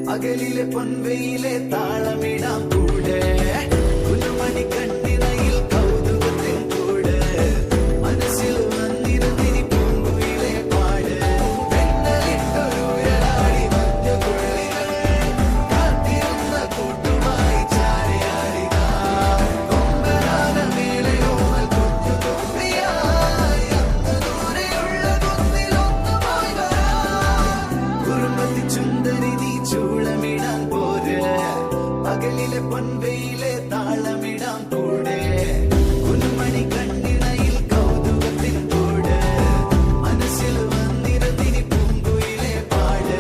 പകലിലെ പൊൻവെയിലെ താളമിടാം കൂടെ കുഞ്ഞുമണി കണ്ണിനയിൽ കൗതുകത്തിൻ കൂടെ മനസ്സിൽ വന്നിരുന്നിനി പൂങ്കുയിലെ പാട് പെണ്ണലിട്ടൊരു ഉയരാടി മഞ്ഞുകുള്ളികൾ കാത്തിരുന്ന കൂട്ടുമായി ചാരിയാടിക കൊമ്പനാന മേളയോമൽ കുഞ്ഞു തോപ്പിയായി അന്ന് ദൂരെയുള്ള കുന്നിലൊന്നുമായി വരാം കുറുമ്പത്തി ചുന്ദരി നീ ചൂളമിടാൻ പോര് പകലിലെ പൊൻവെയിലെ താളമിടാം കൂടെ കുഞ്ഞുമണി കണ്ണിനയിൽ കൗതുകത്തിൻ കൂടെ മനസ്സിൽ വന്നിരുന്നിനി പൂങ്കുയിലെ പാട്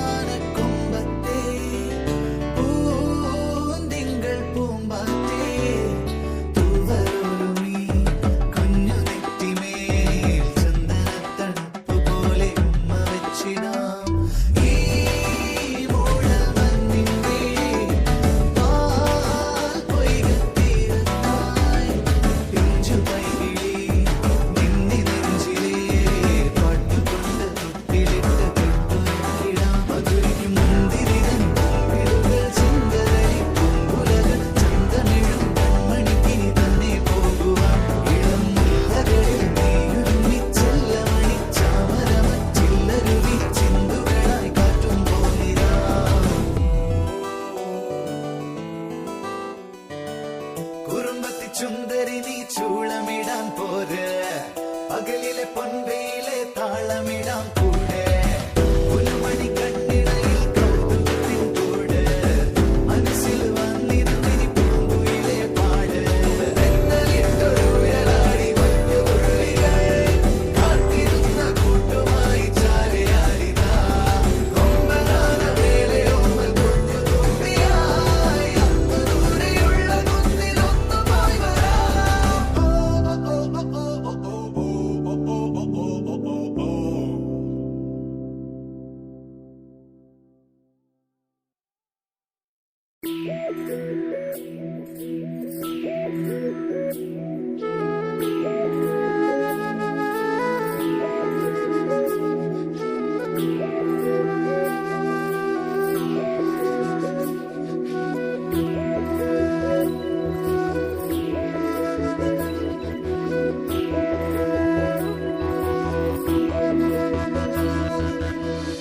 തൂവാനക്കൊമ്പത്തെ പൂന്തിങ്കൾ പൂമ്പാറ്റേ തൂവലൊരുമി കുഞ്ഞു നെറ്റിമേൽ ചന്ദനത്തണുപ്പ് പോലെ ഉമ്മ വെച്ചിടാം ഈ മൂടൽമഞ്ഞിന്റെ പാൽ പൊയ്കത്തീരത്തായി പിഞ്ചു പൈകിളി നിന്നി നെഞ്ചിലെ പാട്ടുകൊണ്ട് തൊട്ടിലിട്ട് കെട്ടുറക്കിടാം മധുരിക്കും മുന്തിരിതൻ പൂവിടുകൾ ചിന്തകളിൽ പൂങ്കുലകൾ ചന്തമിഴും കൺമണിക്കിനി തന്നെ പോകുവാൻ ഇളം മുല്ലകളിൽ നീയൊരുങ്ങി ചെല്ലമണി ചാമരമച്ചില്ലരുവി ചിന്തുകളായി കാറ്റും പോന്നിരാ കുറുമ്പത്തി ചുന്ദരി നീ ചൂളമിടാൻ പോര് പകലിലെ പൊൻവെയിലെ താളമിടാം കൂടെ കുഞ്ഞുമണി കണ്ണിനയിൽ കൗതുകത്തിൻ കൂടെ മനസ്സിൽ വന്നിരുന്നിനി പൂങ്കുയിലെ പാട് പെണ്ണലിട്ടൊരു ഉയരാടി മഞ്ഞുതുള്ളികൾ കാത്തിരുന്ന കൂട്ടുമായി ചാരിയാടിക കൊമ്പനാന മേളയോമൽ കുഞ്ഞു തോപ്പിയായി അന്ന് ദൂരെയുള്ള കുന്നിലൊന്നുമായി വരാം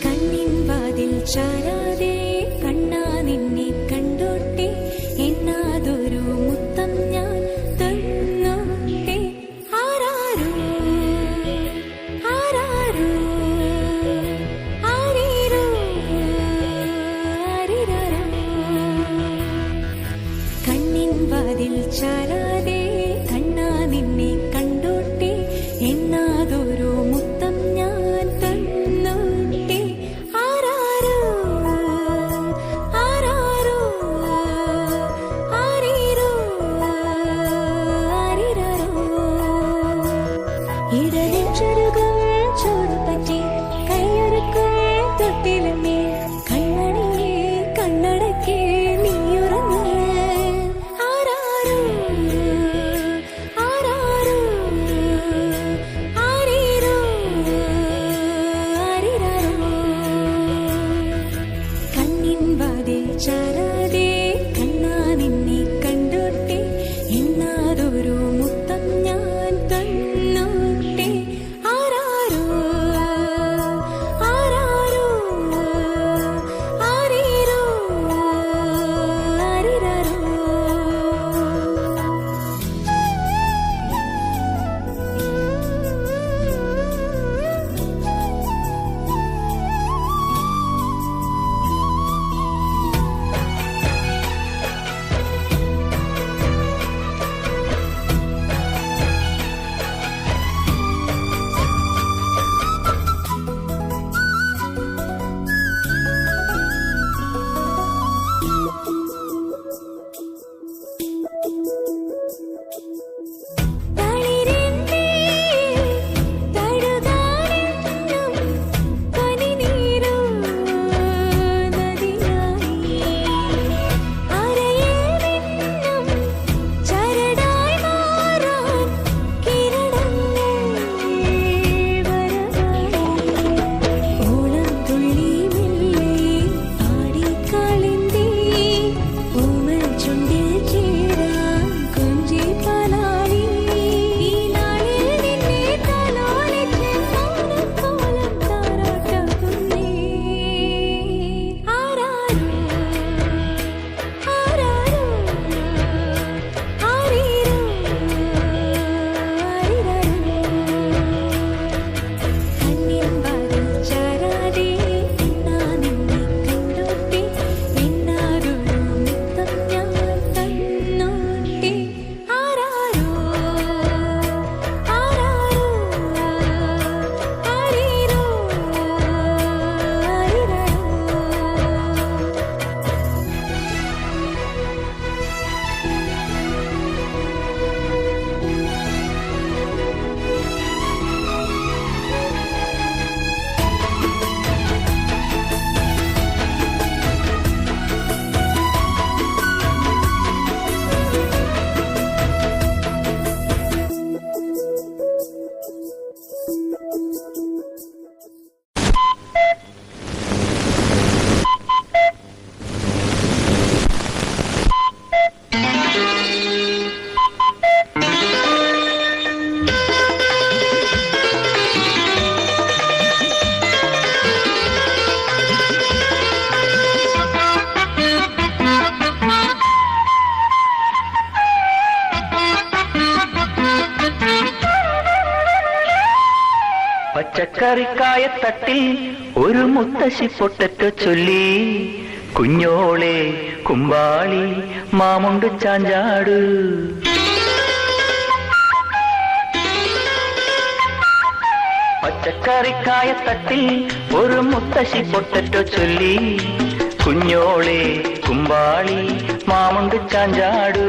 കണ്ണിൻ വാതിൽ ചാരാതെ കണ്ണാ നിന്നെ കണ്ടോട്ടെ എന്നാതൊരു മുത്തം ഞാൻ തന്നോട്ടെ ആരാരോ ആരാരോ ആരീരോ ആരിരാരോ കണ്ണിൻ വാതിൽ ചാരാതെ കണ്ണാ നിന്നെ കണ്ടോട്ടെ എന്നാതൊരു മുത്തം ഞാൻ തന്നോട്ടെ ആരാരോ ആരാരോ ആരീരോ ആരിരാരോ ഇടനെഞ്ചൊരുകും ചൂടുപറ്റി കൈയൊരുക്കും തൊട്ടിലുമേ കണ്ണണിയെ കണ്ണടക്കേ നീയുറങ്ങ് ആരാരോ ആരാരോ ആരീരോ ആരിരാരോ കണ്ണിൻ വാതിൽ ചാരാതെ കണ്ണാ നിന്നെ കണ്ടോട്ടെ എന്നാതൊരു മുത്തം ഞാൻ തന്നോട്ടെ ആരാരോ ആരാരോ ആരീരോ ആരിരാരോ പച്ചക്കറിക്കായത്തട്ടിൽ ഒരു മുത്തശ്ശി പൊട്ടറ്റോ ചൊല്ലി, കുഞ്ഞോളെ കുമ്പാളി മാമുണ്ട് ചാഞ്ചാട്. പച്ചക്കറിക്കായത്തട്ടിൽ ഒരു മുത്തശ്ശി പൊട്ടറ്റോ ചൊല്ലി, കുഞ്ഞോളെ കുമ്പാളി മാമുണ്ട് ചാഞ്ചാട്.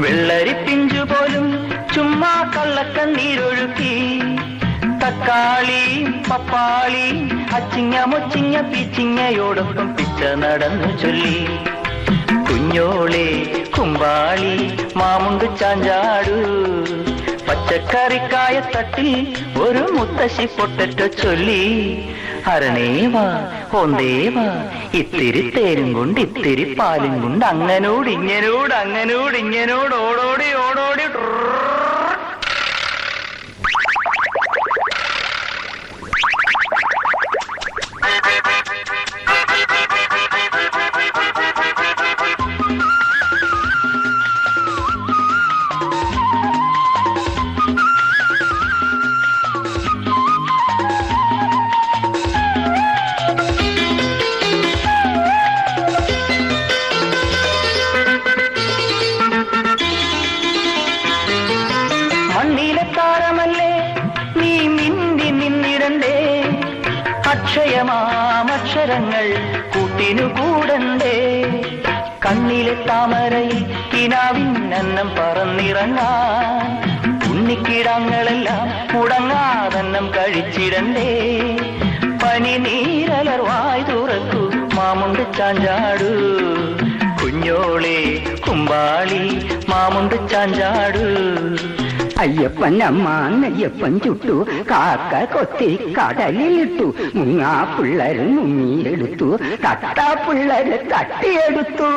വെള്ളരി പിഞ്ചു പോലും ചുമ്മാ കള്ളക്കണ്ണീരൊഴുക്കി, തക്കാളി പപ്പാളി അച്ചിങ്ങ മൊച്ചിങ്ങ പിച്ചിങ്ങയോടൊപ്പം പിച്ച നടന്നു ചൊല്ലി, കുഞ്ഞോളെ കുമ്പാളി മാമുണ്ട് ചാഞ്ചാടു. പച്ചക്കറിക്കായത്തട്ടിൽ ഒരു മുത്തശ്ശി പൊട്ടറ്റോ ചൊല്ലി, അരണേവാ ഒന്നേവാ ഇത്തിരി തേരും കൊണ്ട് ഇത്തിരി പാലും കൊണ്ട് അങ്ങനോട് ഇങ്ങനോട് അങ്ങനോട് ഇങ്ങനോട് ഓടോടി ഓടോടി. മണ്ണിലെ താരമല്ലേ നീ മിന്നി നിന്നിടണ്ടേ, അക്ഷയമാമക്ഷരങ്ങൾ കൂട്ടിനു കൂടണ്ടേ. കണ്ണിലെ താമരയിൽ കിനാവിന്നന്നം പറന്നിറങ്ങാൻ, ഉണ്ണിക്കിടാങ്ങളെല്ലാം മുടങ്ങാതന്നം കഴിച്ചിടണ്ടേ. പനി നീരലർവായി തുറക്കൂ മാമുണ്ട് ചാഞ്ചാടു, കുഞ്ഞോളെ കുമ്പാളി മാമുണ്ട് ചാഞ്ചാടു. അയ്യപ്പൻ അമ്മ നെയ്യപ്പൻ ചുട്ടു, കാക്ക കൊത്തി കടലിലിട്ടു, മുങ്ങാ പിള്ളേര് മുങ്ങിയെടുത്തു, തട്ടാ പിള്ളേര് തട്ടിയെടുത്തു.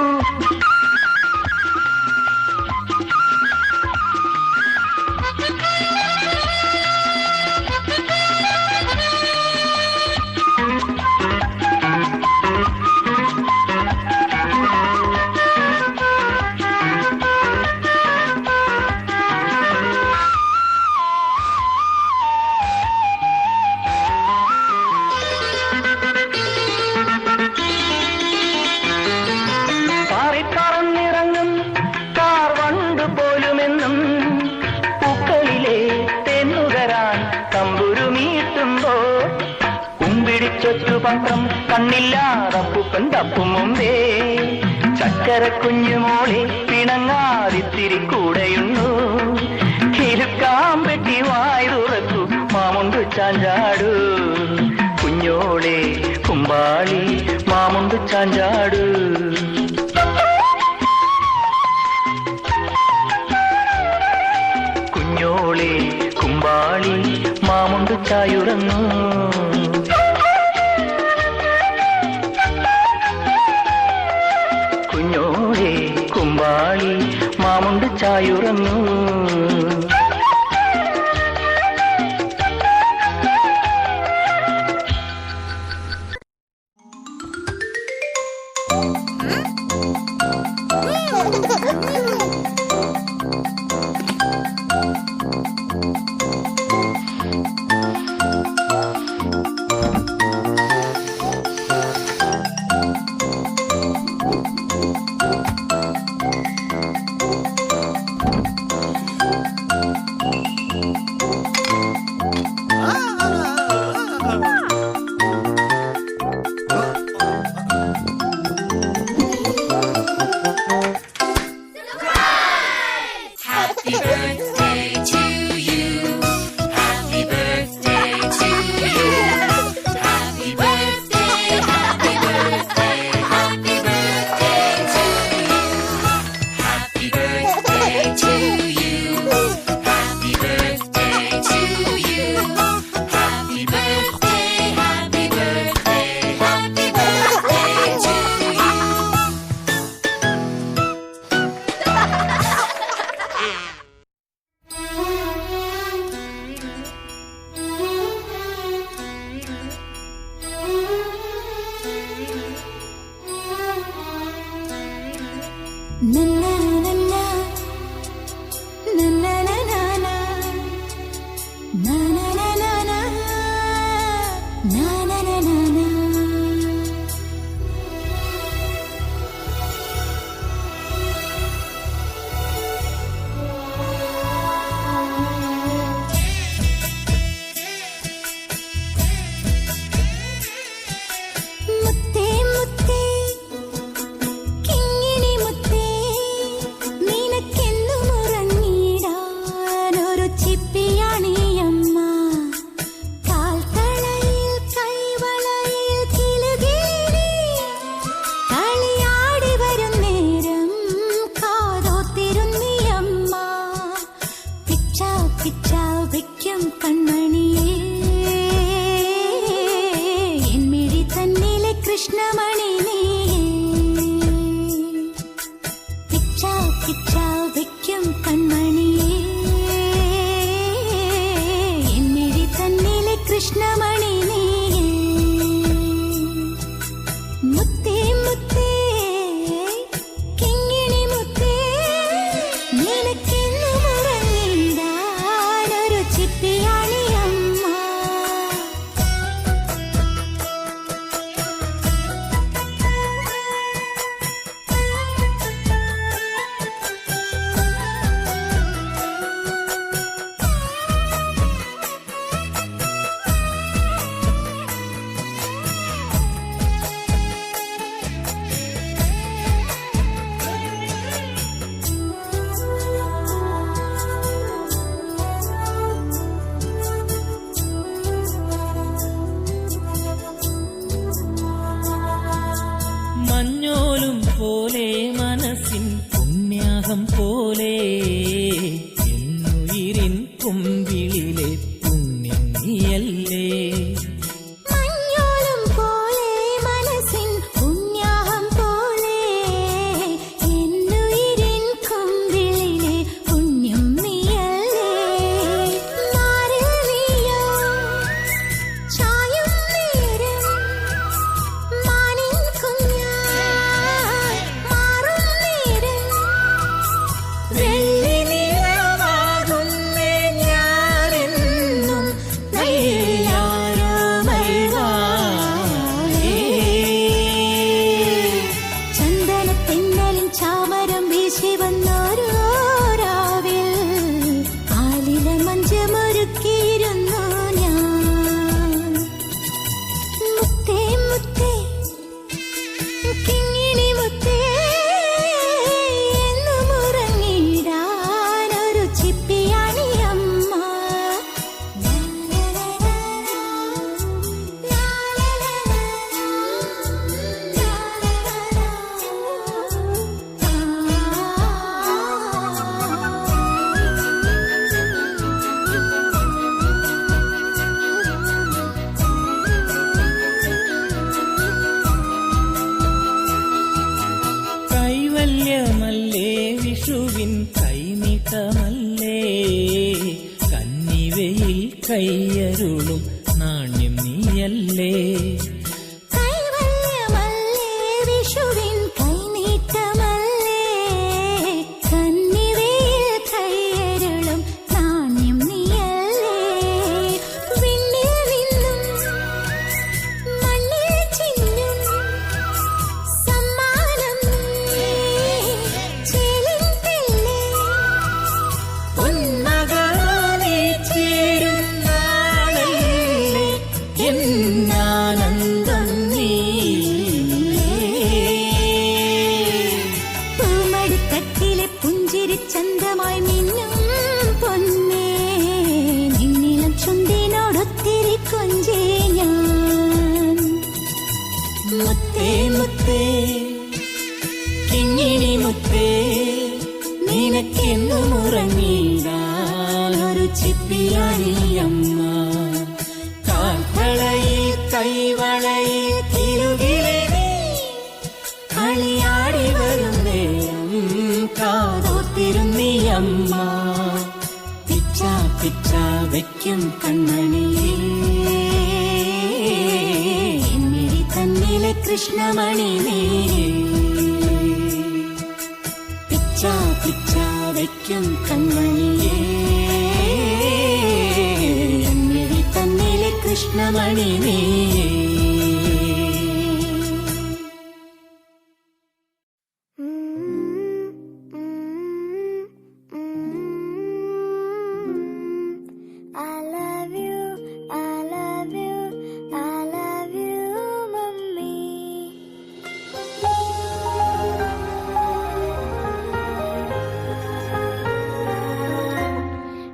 പറന്നിറങ്ങും കാർ വണ്ടു പോലുമെന്നും പൂക്കളിലെ തെന്നുകരാൻ തമ്പുരുമീട്ടുമ്പോ, കുമ്പിടിച്ചൊറ്റു പത്രം കണ്ണില്ലാതപ്പൂപ്പൻ തപ്പും മുമ്പേ. ചക്കര കുഞ്ഞുമോളെ പിണങ്ങാതിത്തിരി കൂടെയുണ്ണു, കിലുക്കാമ്പെട്ടി വായി തുറക്കു മാമുണ്ട് ചാഞ്ചാടു, കുഞ്ഞോളെ കുമ്പാളി മാമുണ്ട് ചാഞ്ചാടു. കുഞ്ഞോളെ കുമ്പാളി മാമുണ്ട് ചായുറന്നു. കുഞ്ഞോളെ കുമ്പാളി മാമുണ്ട് ചായുറന്നു. നീ പിച്ചാ പിച്ചാ വെക്കും കൺമണിയേ എന്നിഴി തന്നിലെ കൃഷ്ണമണി നീ മുത്തേ മുത്തേ കിങ്ങിണി മുത്തേ നിനക്കെന്നും ഉറങ്ങിടാനൊരു ചിപ്പിയാണി അമ്മ മഞ്ഞോലും പോലെ മനസ്സിൻ പുണ്യാഹം പോലെ എന്നുയിരിൻ കുമ്പിളിലെ പുണ്യം നീയല്ലേ മഞ്ഞോളം പോലെ മനസ്സിൻ പുണ്യാഹം പോലെ എന്നുയിരിൻ കൊമ്പിളിലെ പുണ്യം നീയല്ലേ മാറിൽ നീയോ ചായും നേരം മാനിൻ കുഞ്ഞായി മാറും നേരം വെള്ളി നിലവാകുന്നേ ഞാനെന്നും നയ്യാരോ മൈവായേ ചന്ദനത്തെന്നലിൻ ചാമരം വീശി വന്നോരോ രാവിൽ ആലില മഞ്ചമൊരുക്കിയിരുന്നു ഞാൻ മുത്തേ മുത്തേ കിങ്ങിണി മുത്തേ എന്നും ഉറങ്ങിടാനൊരു ചിപ്പിയാണി അമ്മ കൈവല്യമല്ലേ വിഷുവിൻ കൈനീട്ടമല്ലേ കന്നിവയിൽ കൈയരുളും നാണ്യം നീയല്ലേ കൈവല്യമല്ലേ വിഷുവിൻ കൈനീട്ടമല്ലേ കന്നിവയിൽ കൈയരുളും നാണ്യം നീയല്ലേ വിണ്ണിൽ നിന്നും മണ്ണിൽ ചിന്നും സമ്മാനം നീ ചേലിൻ തെല്ലേ പൊന്മകളാനെ ചേരും നാളല്ലേ എന്നാനന്ദം നീ പൂമടിത്തട്ടിലെ പുഞ്ചിരി ചന്തമായി മിന്നും പൊന്നേ നിന്നിളം ചുണ്ടിനോടൊത്തിരി കൊഞ്ചേ ഞാൻ മുത്തേ മുത്തേ കിങ്ങിണി മുത്തേ നിനക്കെന്നും ഉറങ്ങിടാനൊരു ചിപ്പിയാണി അമ്മ കാൽത്തളയിൽ കൈവളയിൽ തിരുകിലെ നീ കളിയാടി വരും നേരം കാതോത്തിരുന്നീ അമ്മ പിച്ചാ പിച്ചാ വെക്കും കൺമണിയേ എന്നിഴി തന്നിലെ കൃഷ്ണമണി നീ പിച്ചാ പിച്ചാ വെക്കും കൺമണിയേ എന്നിഴി തന്നിലെ കൃഷ്ണമണി നീ I love you, I love you, I love you, mummy.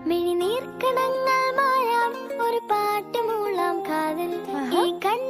മിഴിനീർക്കണങ്ങൾ മായാം ഒരു പാട്ട് മൂളാം കാതിൽ ഈ കണ്ണ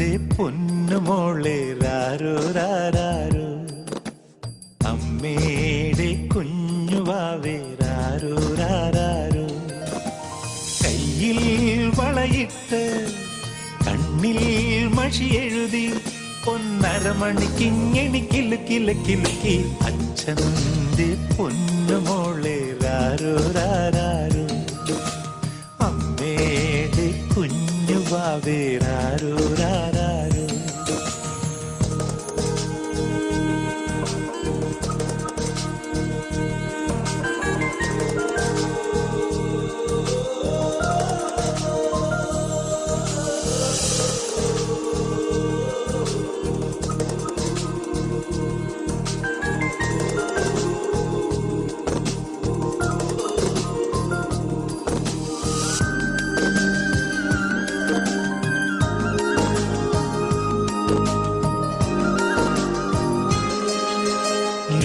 അച്ഛൻ്റെ പൊന്നുമോളെ രാരോ രാരോ, അമ്മയുടെ കുഞ്ഞുവാവേ രാരോ രാരോ. കയ്യിൽ വളയിട്ട് കണ്ണിൽ മഷി എഴുതി പൊന്നരമണിക്കിങ്ങണി കിലുക്കി അച്ഛൻ്റെ പൊന്നുമോളെ രാരോ രാരോ, അമ്മയുടെ കുഞ്ഞുവാവേ രാരോ രാരോ.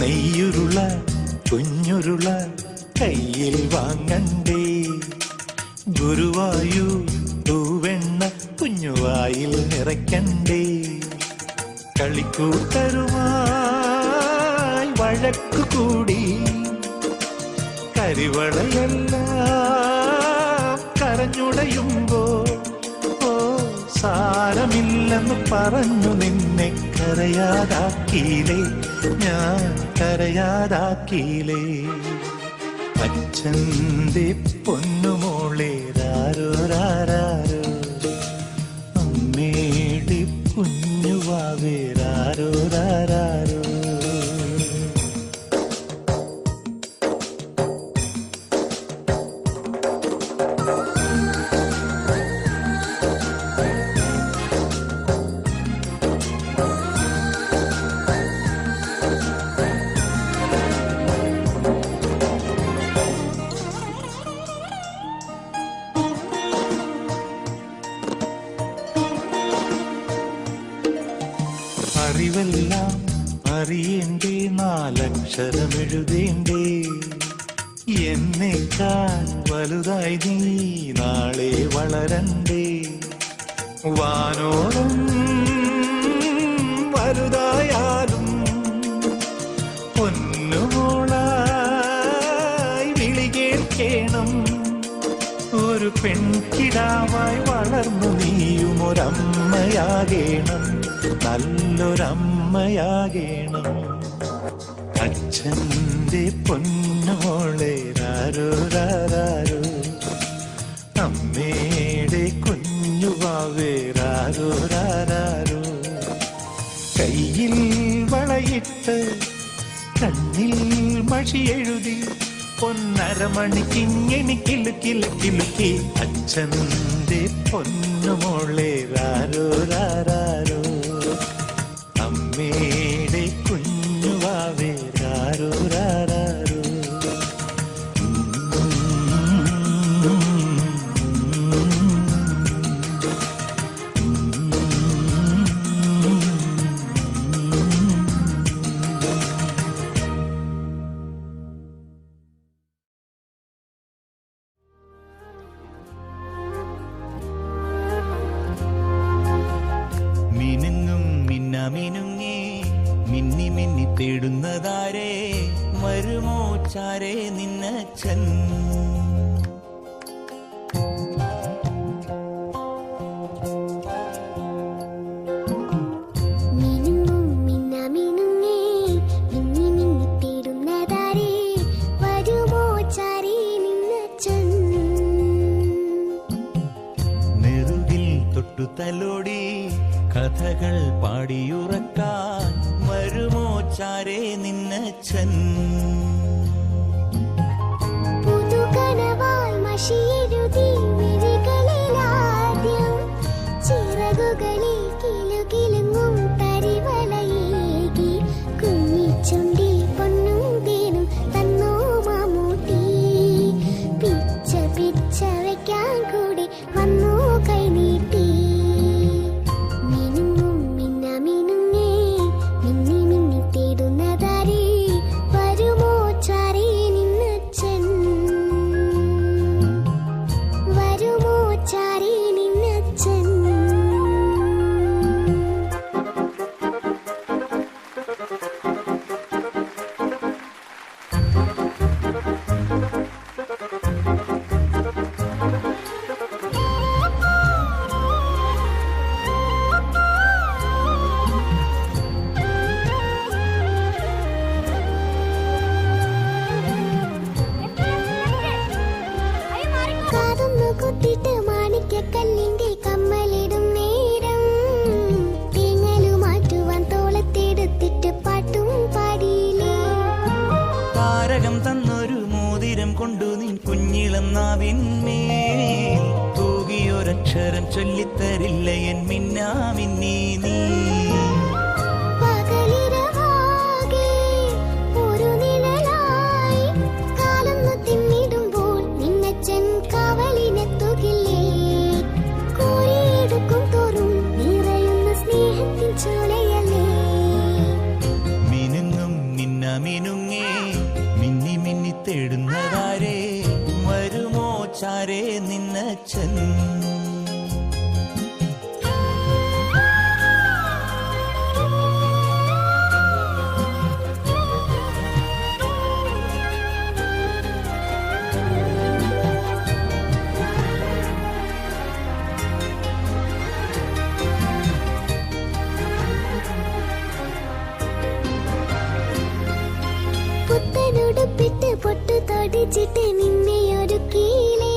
നെയ്യുരുള കുഞ്ഞുരുള കയ്യിൽ വാങ്ങണ്ടേ, ഗുരുവായു തൂവെണ്ണ കുഞ്ഞുവായിൽ നിറയ്ക്കണ്ടേ. കളിക്കൂട്ടരുമായി വഴക്കു കൂടി കരിവളയെല്ലാം കരഞ്ഞുടയുമ്പോൾ ഓ സാരമില്ലെന്ന് പറഞ്ഞു നിന്നെ കരയാതാക്കിയില്ലേ, ഞാൻ കരയാതാക്കിയില്ലേ. അച്ഛൻ്റെ പൊന്നുമോളെ രാരോ രാരോ, അമ്മയുടെ കുഞ്ഞുവാവേ രാരോ രാരോ. അറിവെല്ലാം അറിയേണ്ടേ, നാലക്ഷരമെഴുതേണ്ടേ. എന്നേക്കാൾ വലുതായി നീ നാളെ വളരണ്ടേ. വാനോളം വലുതായാലും പൊന്നുമോളായി വിളി കേൾക്കണം. ഒരു പെൺകിടാവായി വളർന്നു നീയും ഒരമ്മയാകേണം, നല്ലൊരമ്മയാകേണം. അച്ഛൻ്റെ പൊന്നുമോളെ രാരോ രാരോ, അമ്മയുടെ കുഞ്ഞുവാവേ രാരോ രാരോ. കയ്യിൽ വളയിട്ട് കണ്ണിൽ മഷി എഴുതി പൊന്നരമണിക്കിങ്ങണി കിലുക്കി അച്ഛൻ്റെ പൊന്നുമോളെ രാരോ രാരോ, അമ്മയുടെ കുഞ്ഞുവാവേ രാരോ രാരോ. മിനുങ്ങും മിന്നമിനുങ്ങി മിന്നി മിന്നി തേടുന്നതാരേ, വരുമോ ചാരേ നിന്നച്ഛൻ. തലോടി കഥകൾ പാടിയുറക്കാൻ വരുമോ ചാരേ നിന്നച്ഛൻ. പുതുകനവായി മഷിയെഴുതി മിഴികളിലാദ്യം ചിറകുകളിൽ കിലുകിലുങ്ങും തരിവലയേകി കുഞ്ഞിച്ചുണ്ടി പൊന്നും തേനും തന്നോ മാമൂട്ടി. പിച്ച പിച്ച വയ്ക്കാൻ കൂടി വന്നോ കൈനീട്ടി. ചൊല്ലിത്തരില്ല എൻ മിന്നാമിന്നി നീ. പകലിരവാകെ ഒരു നിഴലായി കാലൊന്നു തിന്നിടുമ്പോൾ നിന്നച്ചൻ കാവലിനെത്തുകില്ലേ? കോരിയെടുക്കും തോറും നിറയുന്ന സ്നേഹത്തിൻ ചോലയല്ലേ? മിനുങ്ങും മിന്നമിനുങ്ങേ മിന്നി മിന്നി തേടുന്നതാരേ? വരുമോ ചാരേ നിന്നച്ഛൻ? പുത്തനുടുപ്പിട്ട് പൊട്ടു തൊടിച്ചിട്ട് നിന്നെ ഒരുക്കിയില്ലേ?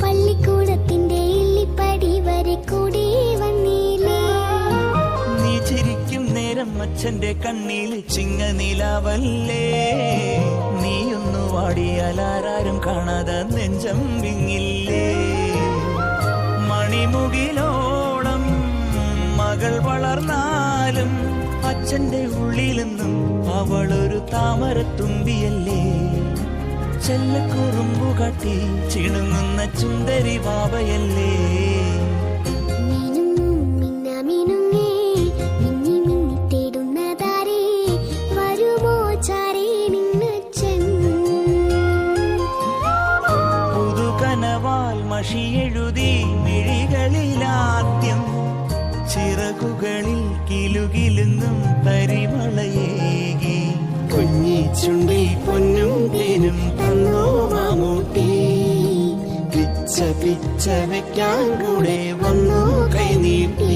പള്ളിക്കൂടത്തിന്റെ ഇല്ലിപ്പടി വരെ കൂടി വന്നില്ലേ? നീ ചിരിക്കും നേരം അച്ഛന്റെ കണ്ണിൽ ചിങ്ങനിലാവല്ലേ? നീയൊന്നു വാടിയാലാരും കാണാതെ നെഞ്ചം വിങ്ങില്ലേ? മണിമുകിലോളം മകൾ വളർന്നാലും അച്ഛന്റെ ഉള്ളിലെന്നും അവളൊരു താമരത്തുമ്പിയല്ലേ? ചെല്ലക്കുറുമ്പു കാട്ടി ചിണുങ്ങുന്ന ചുന്ദരി വാവയല്ലേ? മിനുങ്ങും മിന്നാമിനുങ്ങേ മിന്നി മിന്നി തേടുന്നതാരേ? വരുമോ ചാരേ നിന്നച്ഛൻ? പുതുകനവാൽ മഷിയെഴുതി മിഴികളിലാദ്യം ചിറകുകളിൽ കിലുകിലുങ്ങും തരിമളയേകി. കുഞ്ഞി ചുണ്ടി പൊന്നും തേനും തന്നോ മാമൂട്ടി. പിച്ച പിച്ച വെക്കാൻ കൂടെ വന്നു കൈനീട്ടി.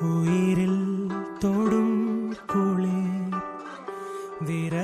ഉയിരിൽ തൊടും കുളിർ വിര